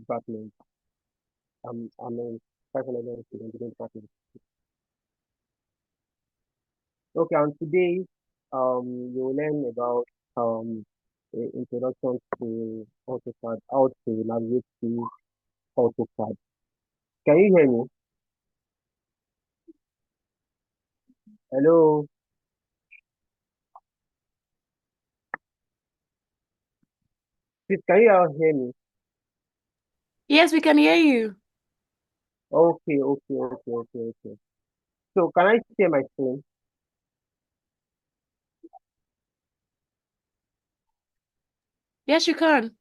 department. I'm a 500 student in the department. Okay, and today you'll learn about introduction to AutoCAD, how to navigate through AutoCAD. Can you hear me? Hello, please, can you all hear me? Yes, we can hear you. Okay. So can I share my screen? Yes, you can.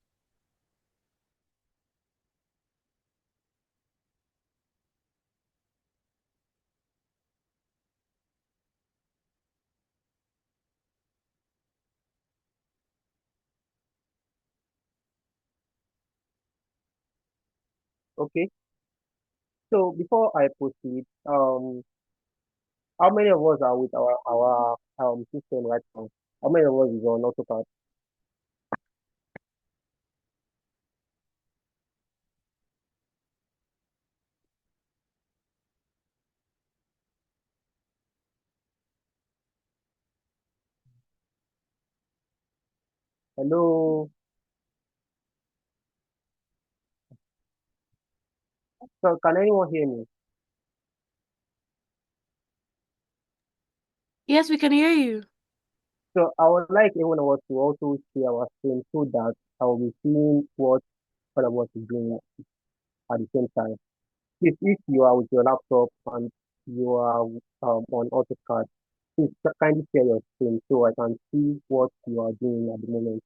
Okay. So before I proceed, how many of us are with our system right now? How many of us is on AutoCAD? Hello. So can anyone hear me? Yes, we can hear you. So I would like everyone of us to also share our screen so that I will be seeing what all of us is doing at the same time. If you are with your laptop and you are on AutoCAD, please kindly share your screen so I can see what you are doing at the moment.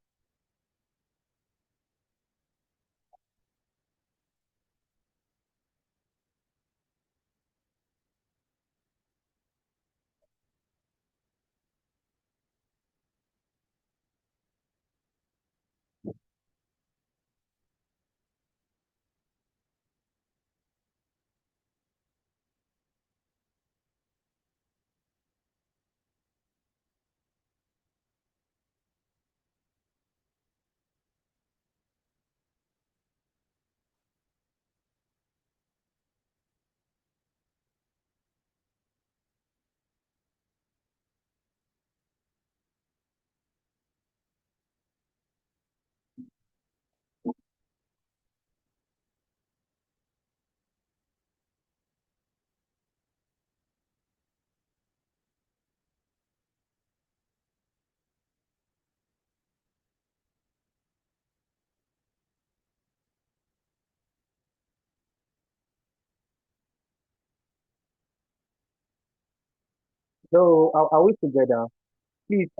So are we together? Please,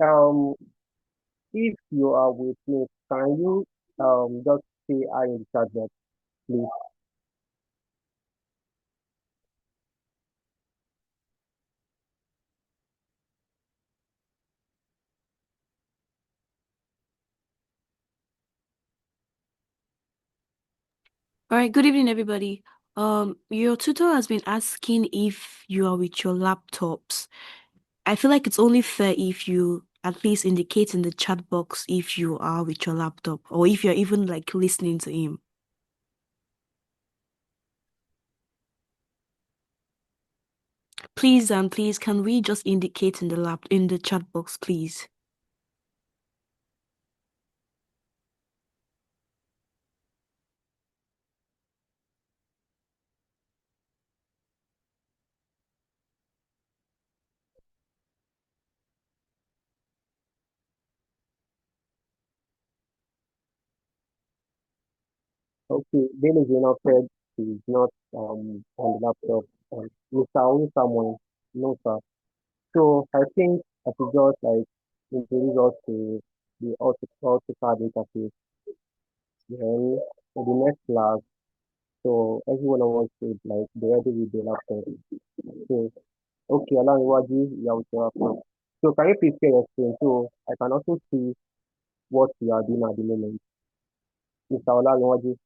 if you are with me, can you just say I in the chat box, please? All right, good evening, everybody. Your tutor has been asking if you are with your laptops. I feel like it's only fair if you at least indicate in the chat box if you are with your laptop or if you're even like listening to him. Please and please, can we just indicate in the lap in the chat box, please? Okay, Dennis Jenna said he's not on the laptop. Mr. Only someone, no sir. So I think I should just like introduce us to the AutoCAD interface. Then for the next class, so everyone of us should like be ready with the laptop. So okay, allow me what you are with your laptop. So can you please share your screen so I can also see what you are doing at the moment? Mr. Olarinwaju.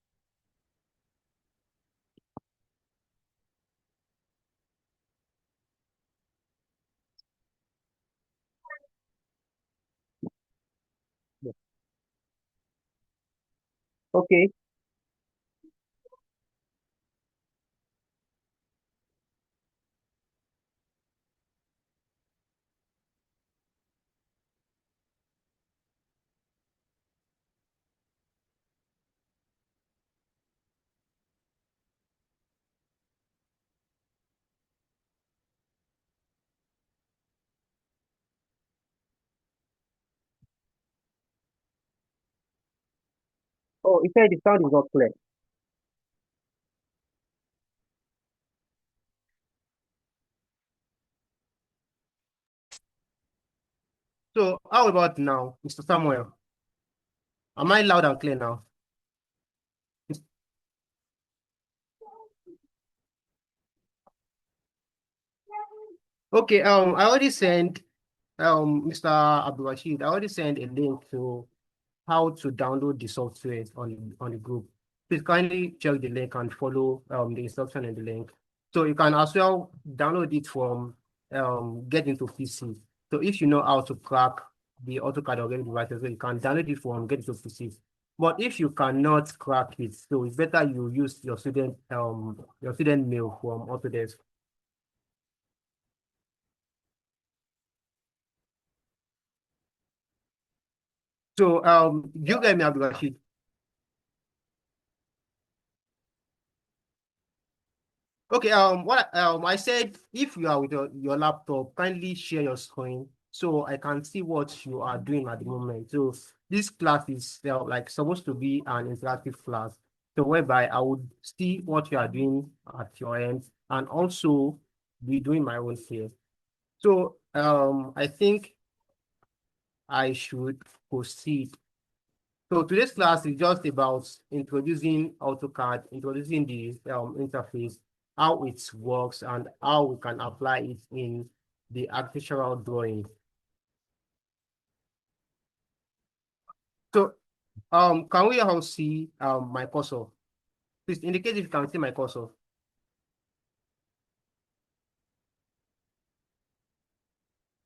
Okay, Oh, he said the sound is not clear. So how about now, Mr. Samuel? Am I loud and clear now? Okay, I already sent Mr. Abdul Rashid, I already sent a link to how to download the software on the group. Please kindly check the link and follow the instruction in the link. So you can as well download it from Get Into PC. So if you know how to crack the AutoCAD already devices, so you can download it from Get Into PC. But if you cannot crack it, so it's better you use your student mail from Autodesk. So you get me, Abdul Rashid. Okay, what I said, if you are with your laptop, kindly share your screen so I can see what you are doing at the moment. So this class is like supposed to be an interactive class. So whereby I would see what you are doing at your end and also be doing my own here. So I think I should proceed. So today's class is just about introducing AutoCAD, introducing the interface, how it works, and how we can apply it in the architectural drawing. So can we all see my cursor? Please indicate if you can see my cursor.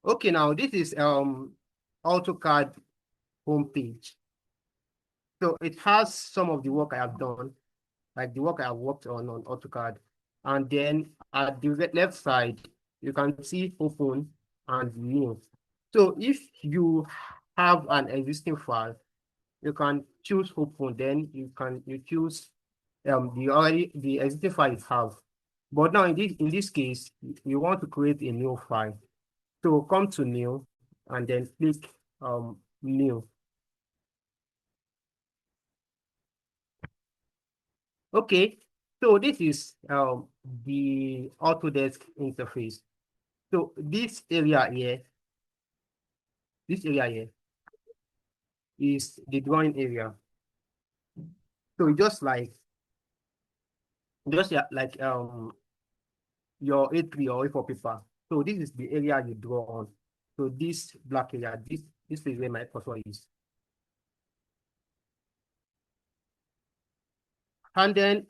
Okay, now this is AutoCAD homepage. So it has some of the work I have done, like the work I have worked on AutoCAD. And then at the left side, you can see open and new. So if you have an existing file, you can choose open, then you choose the existing file you have. But now in this case, you want to create a new file. So come to new and then click new. Okay, so this is the Autodesk interface. So this area here is the drawing area. So just like your A3 or A4 paper. So this is the area you draw on. So this black area, this is where my cursor is. And then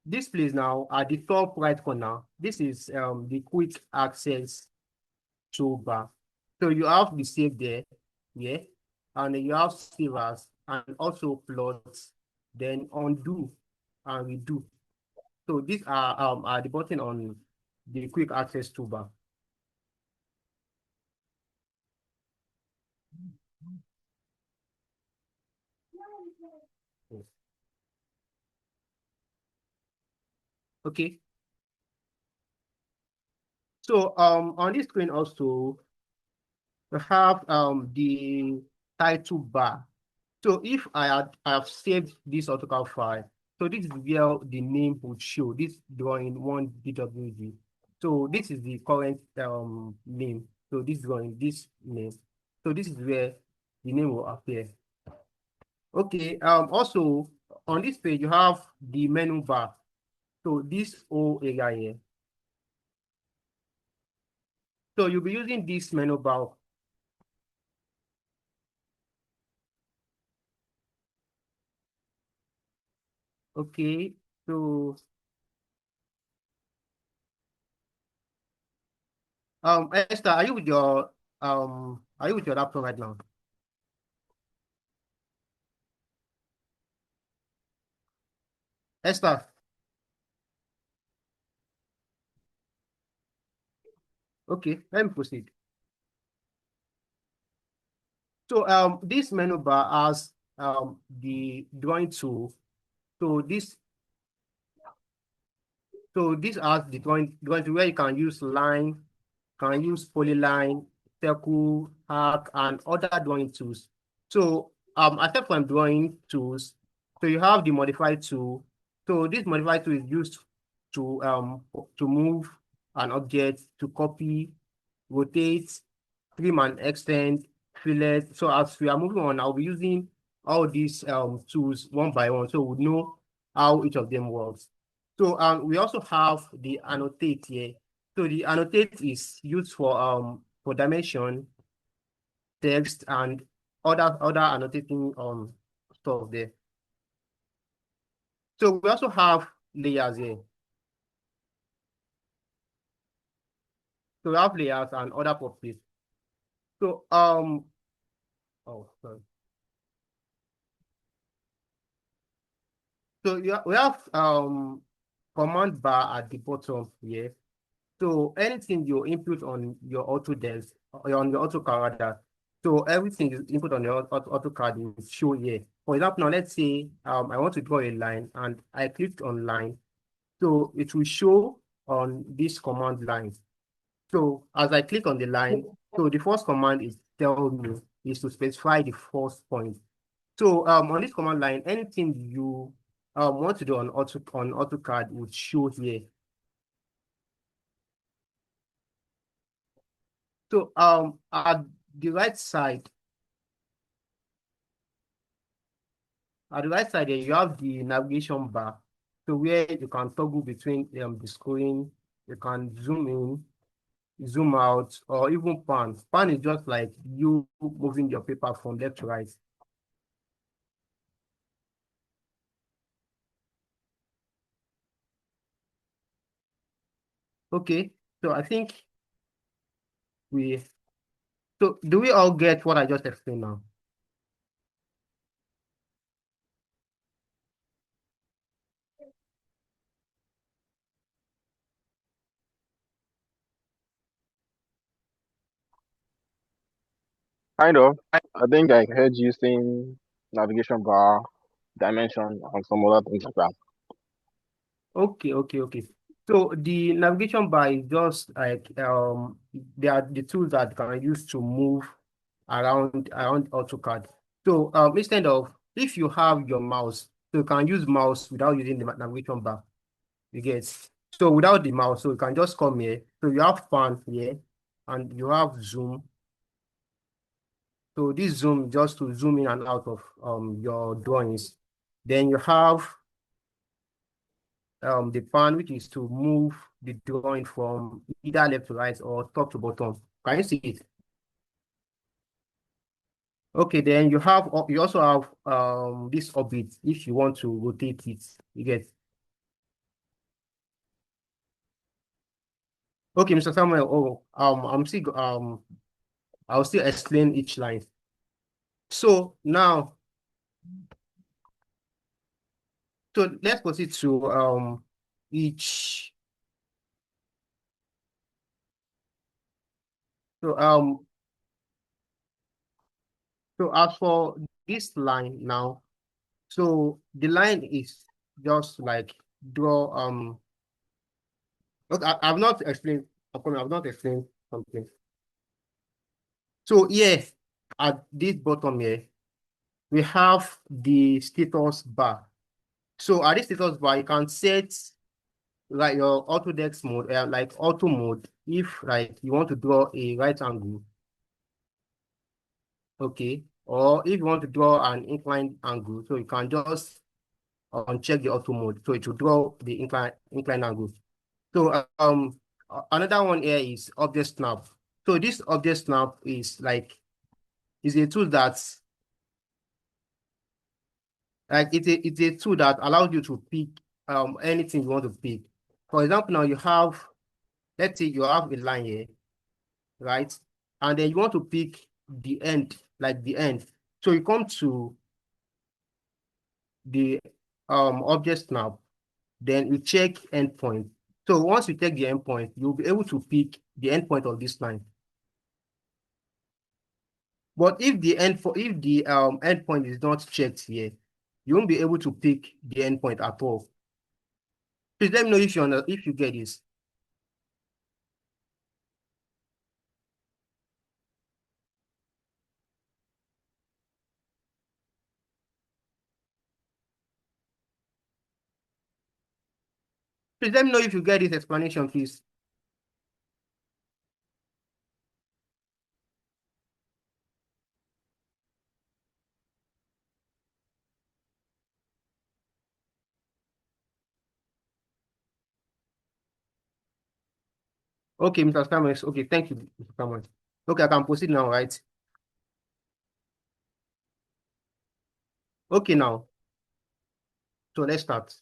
this place now at the top right corner, this is the quick access toolbar. So you have the save there, yeah, and then you have save as and also plots, then undo and redo. So these are the button on the quick access toolbar. Yes. Okay. So on this screen also we have the title bar. So if I have saved this AutoCAD file, so this is where the name would show, this drawing 1DWG. So this is the current name. So this drawing, this name. So this is where the name will appear. Okay, also on this page you have the menu bar. So this whole area here. So you'll be using this menu bar. Okay, so Esther, are you with your laptop right now? Esther, okay, let me proceed. So this menu bar has the drawing tool. So this has the drawing tool where you can use line, polyline, circle, arc, and other drawing tools. So Aside from drawing tools, so you have the modify tool. So this modify tool is used to move an object, to copy, rotate, trim and extend, fillet. So as we are moving on, I'll be using all these tools one by one, so we know how each of them works. So we also have the annotate here. So the annotate is used for dimension, text, and other annotating stuff there. So we also have layers here. So we have layers and other properties. So oh sorry. So we have command bar at the bottom here. So anything you input on your Autodesk or on your AutoCAD rather, so everything is input on your AutoCAD is show here. For example, now let's say I want to draw a line and I clicked on line. So it will show on this command line. So as I click on the line, so the first command is tell me is to specify the first point. So on this command line, anything you want to do on AutoCAD would show here. So at the right side, here, you have the navigation bar. So where you can toggle between the screen, you can zoom in, zoom out, or even pan. Pan is just like you moving your paper from left to right. Okay, so I think we, so do we all get what I just explained now? Kind of. I think I heard you saying navigation bar, dimension, and some other things like that. Okay, okay, okay. So the navigation bar is just like they are the tools that can use to move around AutoCAD. So instead of if you have your mouse, so you can use mouse without using the navigation bar. You get so without the mouse, so you can just come here. So you have fan here, and you have zoom. So this zoom just to zoom in and out of your drawings. Then you have the pan, which is to move the drawing from either left to right or top to bottom. Can you see it? Okay, then you also have this orbit if you want to rotate it. You get okay, Mr. Samuel. Oh, I'll still explain each line. So now, so let's proceed to each. So so as for this line now, so the line is just like draw okay, I've not explained. I've not explained something. So here at this bottom here, we have the status bar. So at this status bar, you can set like your Autodesk mode, like auto mode, if like you want to draw a right angle, okay, or if you want to draw an inclined angle, so you can just uncheck the auto mode, so it will draw the inclined angle. So another one here is object snap. So this object snap is like is a tool that's like it's a tool that allows you to pick anything you want to pick. For example, now you have, let's say you have a line here, right? And then you want to pick the end, like the end. So you come to the object snap, then you check endpoint. So once you take the endpoint, you'll be able to pick the endpoint of this line. But if the endpoint is not checked here, you won't be able to pick the endpoint at all. Please let me know if you get this. Please let me know if you get this explanation, please. Okay, Mr. Scammers. Okay, thank you, Mr. Scammers. Okay, I can proceed now, right? Okay, now. So let's start.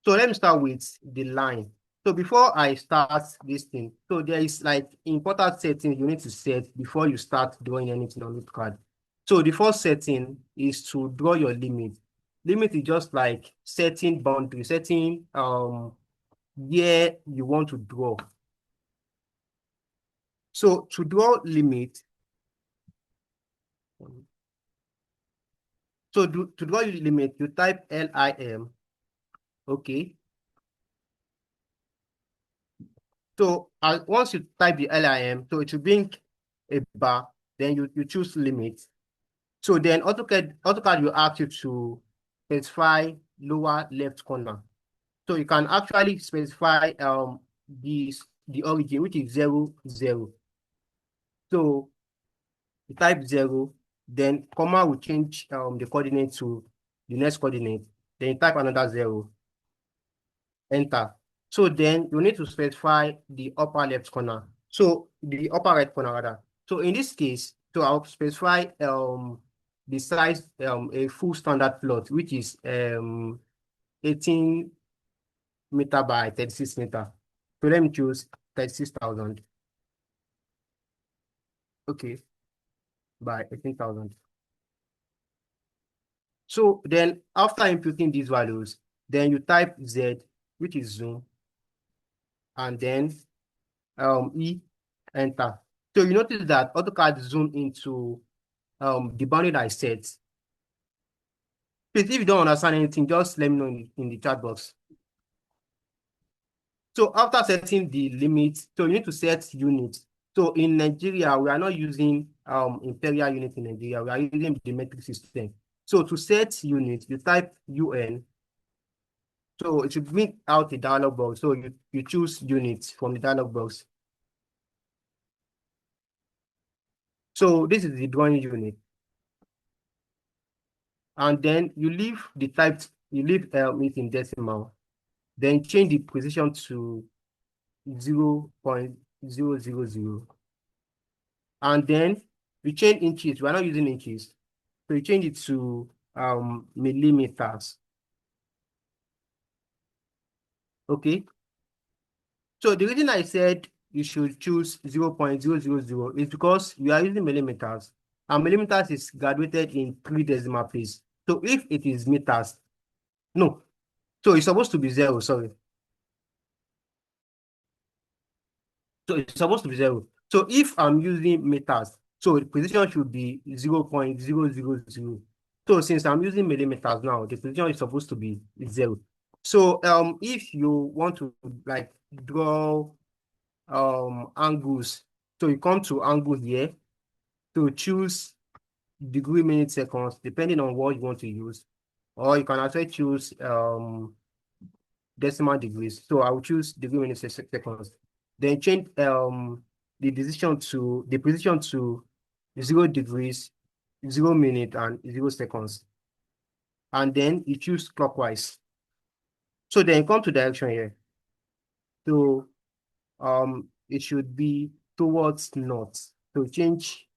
So let me start with the line. So before I start this thing, so there is like important settings you need to set before you start drawing anything on AutoCAD. So the first setting is to draw your limit. Limit is just like setting boundary, setting where you want to draw. So to draw limit, so to draw your limit, you type LIM, okay? So once you type the LIM, so it will bring a bar, then you choose limit. So then AutoCAD will ask you to specify lower left corner. So you can actually specify the origin, which is 0, 0. So you type 0, then comma will change the coordinate to the next coordinate. Then you type another 0, enter. So then you need to specify the upper left corner. So the upper right corner rather. So in this case, so I'll specify the size a full standard plot, which is 18 meter by 36 meter. So let me choose 36,000. Okay, by 18,000. So then after inputting these values, then you type Z, which is zoom, and then E, enter. So you notice that AutoCAD zoom into the boundary that I set. Please, if you don't understand anything, just let me know in the chat box. So after setting the limit, so you need to set units. So in Nigeria, we are not using imperial unit in Nigeria. We are using the metric system. So to set unit, you type UN. So it should bring out a dialog box. So you choose units from the dialog box. So this is the drawing unit. And then you leave the type, you leave it in decimal. Then change the position to 0.000. And then we change inches. We are not using inches. So you change it to millimeters. Okay. So the reason I said you should choose 0.000 is because we are using millimeters. And millimeters is graduated in 3 decimal place. So if it is meters, no. So it's supposed to be 0, sorry. So it's supposed to be 0. So if I'm using meters, so the position should be 0.000. So since I'm using millimeters now, the position is supposed to be 0. So if you want to like draw angles, so you come to angle here to choose degree, minute, seconds, depending on what you want to use. Or you can actually choose decimal degrees. So I will choose degree, minute, seconds. Then change the position to 0 degrees, 0 minute, and 0 seconds. And then you choose clockwise. So then come to direction here. So it should be towards north. So change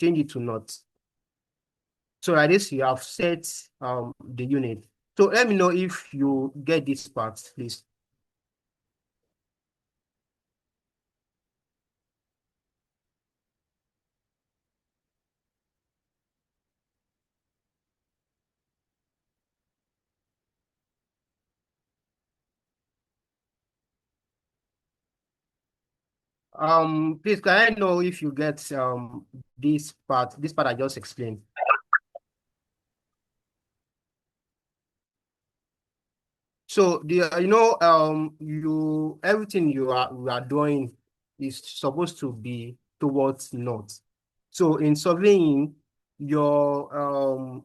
it to north. So like this, you have set the unit. So let me know if you get this part, please. Please, can I know if you get this part I just explained? So the everything you are doing is supposed to be towards north. So in surveying, your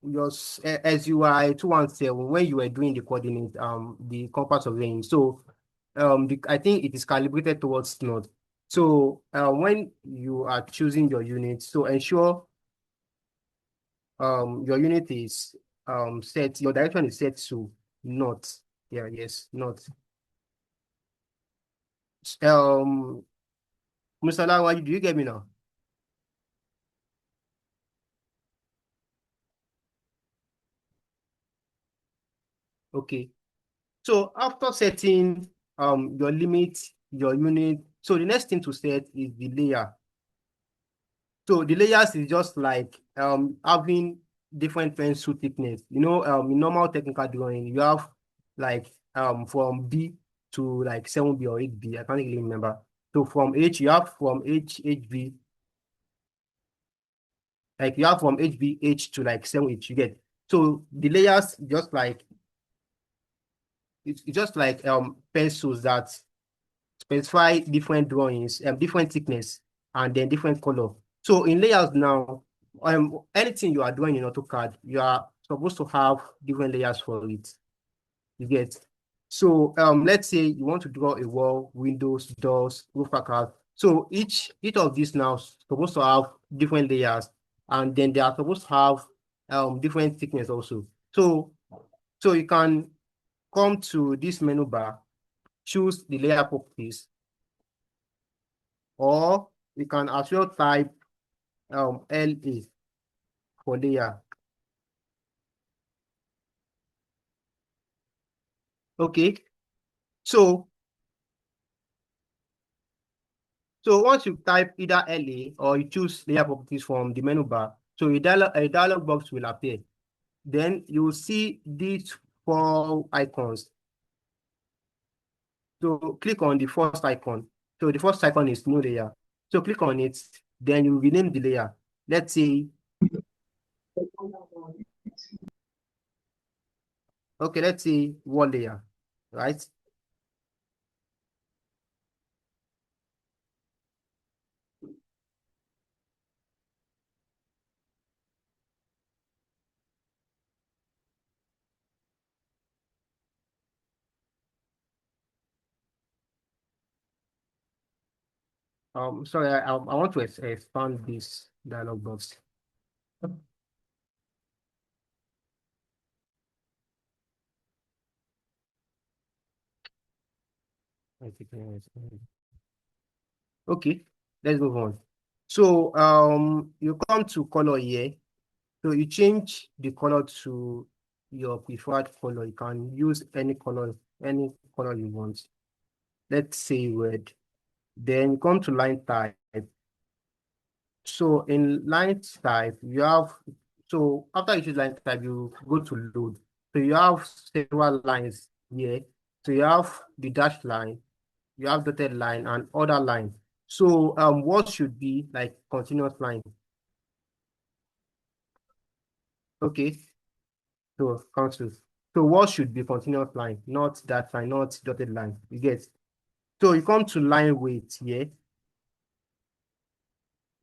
your SUI 217 when you were doing the coordinate, the compass of range. So I think it is calibrated towards north. So when you are choosing your unit, so ensure your unit is set, your direction is set to north. Yeah, yes, north. Mr. Lawa, do you get me now? Okay. So after setting your limit, your unit, so the next thing to set is the layer. So the layers is just like having different pencil thickness. You know, in normal technical drawing, you have like from B to like 7B or 8B. I can't really remember. So from H, you have from HB, like you have from HBH to like 7H, you get. So the layers just like it's just like pencils that specify different drawings, different thickness, and then different color. So in layers now, anything you are drawing in AutoCAD, you are supposed to have different layers for it. You get. So let's say you want to draw a wall, windows, doors, roof facade. So each of these now is supposed to have different layers, and then they are supposed to have different thickness also. So you can come to this menu bar, choose the layer properties, or you can as well type LA for layer. Okay, so once you type either LA or you choose layer properties from the menu bar, so a dialog box will appear. Then you will see these four icons. So click on the first icon. So the first icon is new layer. So click on it, then you rename the layer. Let's say, okay, let's say wall layer, right? Sorry, I want to expand this dialog box. Okay, let's move on. So you come to color here. So you change the color to your preferred color. You can use any color you want. Let's say red. Then come to line type. So in line type, you have, so after you choose line type, you go to load. So you have several lines here. So you have the dashed line, you have dotted line and other line. So what should be like continuous line? Okay, so cancel. So what should be continuous line, not that line, not dotted line. You get. So you come to line weight here.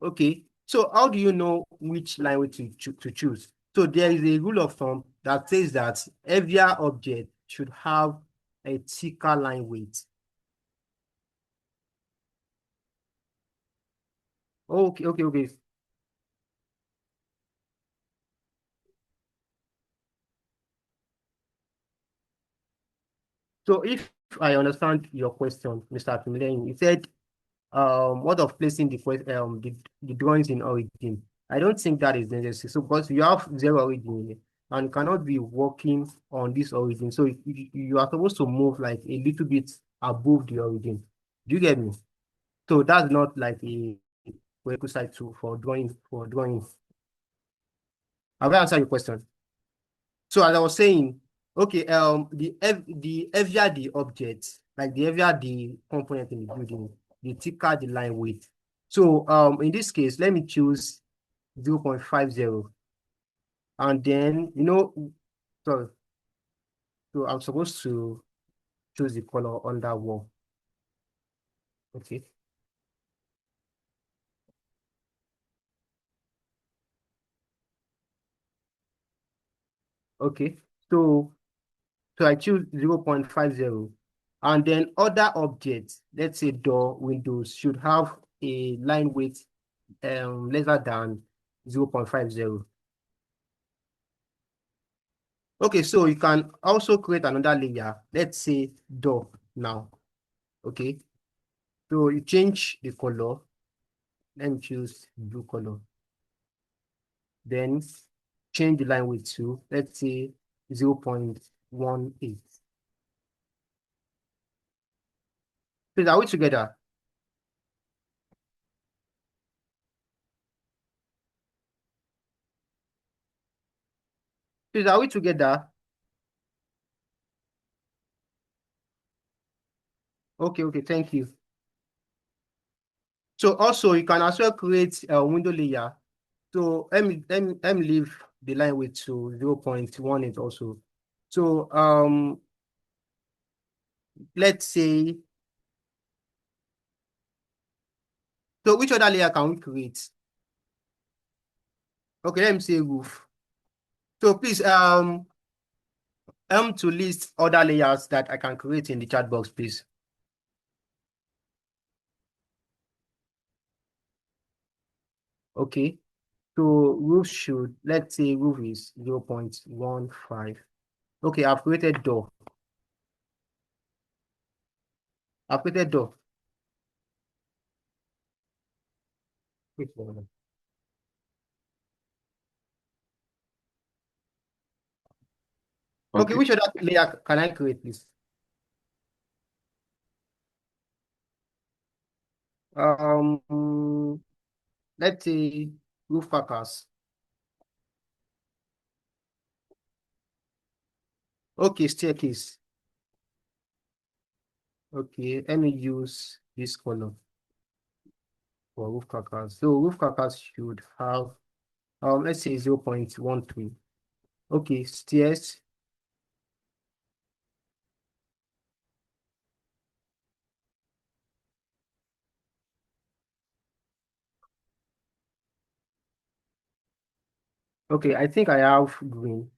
Okay, so how do you know which line weight to choose? So there is a rule of thumb that says that every object should have a thicker line weight. Okay, okay, okay. So if I understand your question, Mr. Akimileyin, you said what of placing the drawings in origin? I don't think that is necessary. So because you have zero origin here, and you cannot be working on this origin. So you are supposed to move like a little bit above the origin. Do you get me? So that's not like a prerequisite to for drawing. Have I answered your question? So as I was saying, okay, the heavier the object, like the heavier the component in the building, the thicker the line width. So in this case, let me choose 0.50. And then, so I'm supposed to choose the color on that wall. Okay. Okay, so I choose 0.50, and then other objects, let's say door, windows, should have a line width lesser than 0.50. Okay, so you can also create another layer. Let's say door now. Okay, so you change the color. Let me choose blue color. Then change the line width to, let's say, 0.18. Please, are we together? Please, are we together? Okay, thank you. So also you can also create a window layer. So let me leave the line width to 0.18 also. So let's say, so which other layer can we create? Okay, let me say roof. So please to list other layers that I can create in the chat box, please. Okay, so roof should, let's say roof is 0.15. Okay, I've created door. I've created door. Wait a minute. Okay, which other layer can I create, please? Let's say roof carcass. Okay, staircase. Okay, let me use this color for roof carcass. So roof carcass should have let's say 0.13. Okay, stairs. Okay, I think I have green.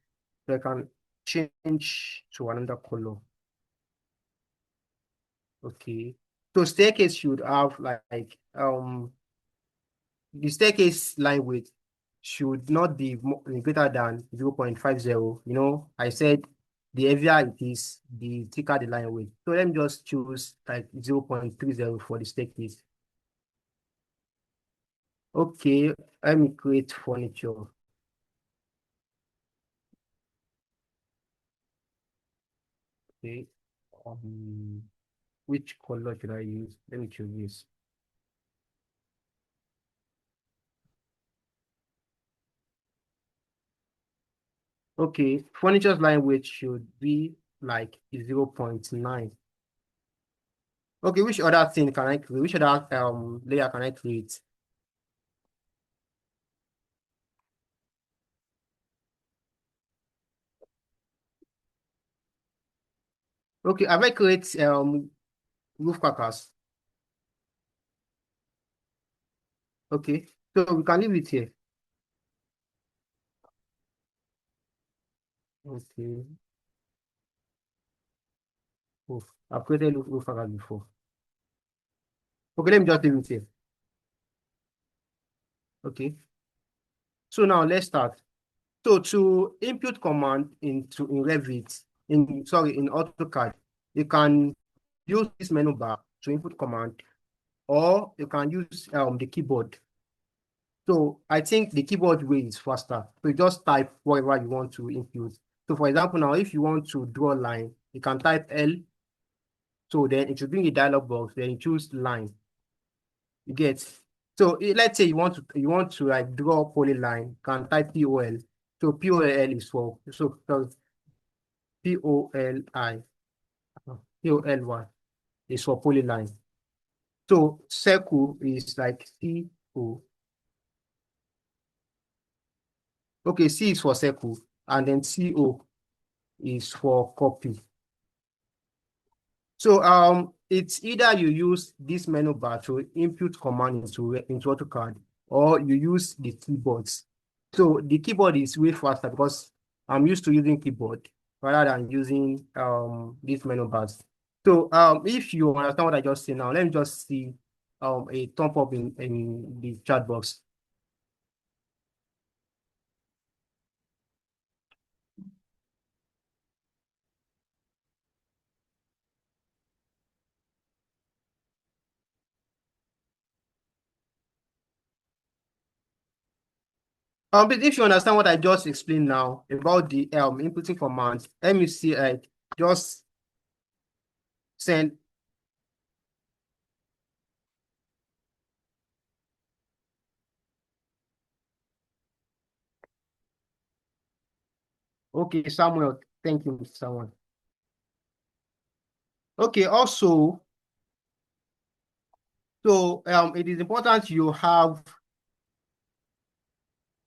So I can change to another color. Okay. So staircase should have like the staircase line width should not be greater than 0.50. You know, I said the heavier it is, the thicker the line width. So let me just choose like 0.30 for the staircase. Okay, let me create furniture. Okay. Which color should I use? Let me choose this. Okay, furniture's line width should be like 0.9. Okay, which other thing can I create? Which other layer can I create? Okay, have I create roof carcass? Okay, so we can leave it here. Okay. Oh, I've created roof carcass before. Okay, let me just leave it here. Okay. So now let's start. So to input command in Revit, in AutoCAD, you can use this menu bar to input command, or you can use the keyboard. So I think the keyboard way is faster. So you just type whatever you want to input. So for example, now if you want to draw a line, you can type L. So then it should bring a dialog box. Then you choose line. You get. So let's say you want to like draw a polyline. You can type POL. So POL is for POLI. POLY is for polyline. So circle is like CO. Okay, C is for circle, and then CO is for copy. So it's either you use this menu bar to input command into AutoCAD, or you use the keyboards. So the keyboard is way faster because I'm used to using keyboard rather than using these menu bars. So if you understand what I just said now, let me just see a thumb up in the chat box. But if you understand what I just explained now about the inputting commands, let me see, just send. Okay, Samuel, thank you, Mr. Samuel. Okay, also, so it is important you have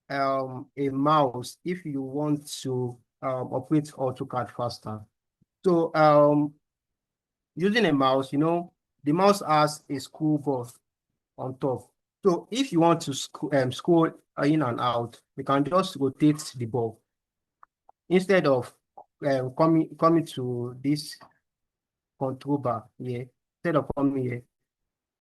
a mouse if you want to operate AutoCAD faster. So using a mouse, the mouse has a scroll bar on top. So if you want to scroll in and out, you can just rotate the ball instead of coming to this control bar here. Instead of coming here,